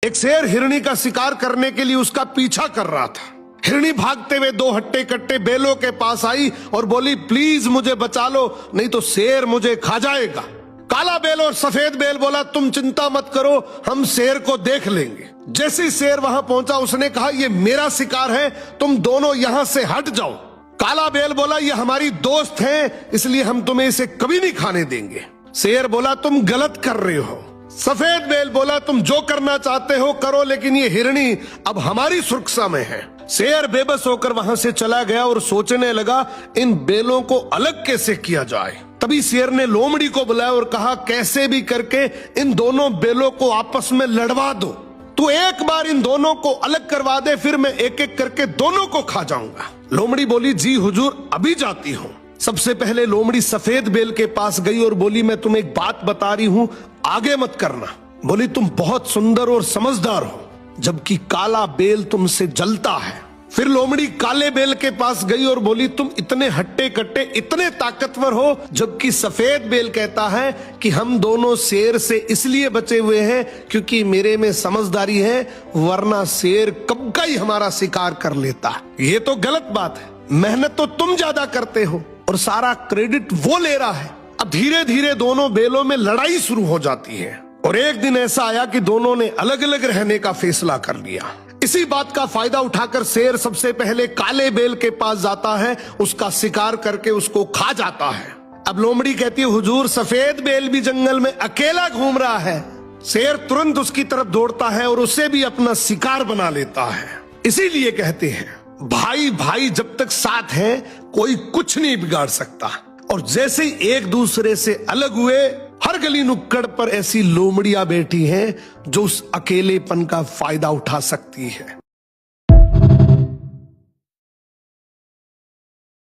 एक शेर हिरनी का शिकार करने के लिए उसका पीछा कर रहा था। हिरनी भागते हुए दो हट्टे कट्टे बेलों के पास आई और बोली, प्लीज मुझे बचा लो, नहीं तो शेर मुझे खा जाएगा। काला बेल और सफेद बेल बोला, तुम चिंता मत करो, हम शेर को देख लेंगे। जैसे ही शेर वहां पहुंचा उसने कहा, ये मेरा शिकार है, तुम दोनों यहां से हट जाओ। काला बेल बोला, ये हमारी दोस्त है, इसलिए हम तुम्हें इसे कभी नहीं खाने देंगे। शेर बोला, तुम गलत कर रहे हो। सफेद बेल बोला, तुम जो करना चाहते हो करो, लेकिन ये हिरनी अब हमारी सुरक्षा में है। शेर बेबस होकर वहां से चला गया और सोचने लगा, इन बेलों को अलग कैसे किया जाए। तभी शेर ने लोमड़ी को बुलाया और कहा, कैसे भी करके इन दोनों बेलों को आपस में लड़वा दो। तू एक बार इन दोनों को अलग करवा दे, फिर मैं एक एक करके दोनों को खा जाऊंगा। लोमड़ी बोली, जी हुजूर, अभी जाती हूँ। सबसे पहले लोमड़ी सफेद बेल के पास गई और बोली, मैं तुम्हें एक बात बता रही हूँ, आगे मत करना। बोली, तुम बहुत सुंदर और समझदार हो, जबकि काला बेल तुमसे जलता है। फिर लोमड़ी काले बेल के पास गई और बोली, तुम इतने हट्टे कट्टे, इतने ताकतवर हो, जबकि सफेद बेल कहता है कि हम दोनों शेर से इसलिए बचे हुए हैं क्योंकि मेरे में समझदारी है, वरना शेर कब का ही हमारा शिकार कर लेता। ये तो गलत बात है, मेहनत तो तुम ज्यादा करते हो और सारा क्रेडिट वो ले रहा है। अब धीरे धीरे दोनों बेलों में लड़ाई शुरू हो जाती है और एक दिन ऐसा आया कि दोनों ने अलग अलग रहने का फैसला कर लिया। इसी बात का फायदा उठाकर शेर सबसे पहले काले बेल के पास जाता है, उसका शिकार करके उसको खा जाता है। अब लोमड़ी कहती है, हुजूर, सफेद बेल भी जंगल में अकेला घूम रहा है। शेर तुरंत उसकी तरफ दौड़ता है और उसे भी अपना शिकार बना लेता है। इसीलिए कहते हैं, भाई भाई जब तक साथ हैं, कोई कुछ नहीं बिगाड़ सकता। और जैसे ही एक दूसरे से अलग हुए, हर गली नुक्कड़ पर ऐसी लोमड़ियां बैठी हैं जो उस अकेलेपन का फायदा उठा सकती है।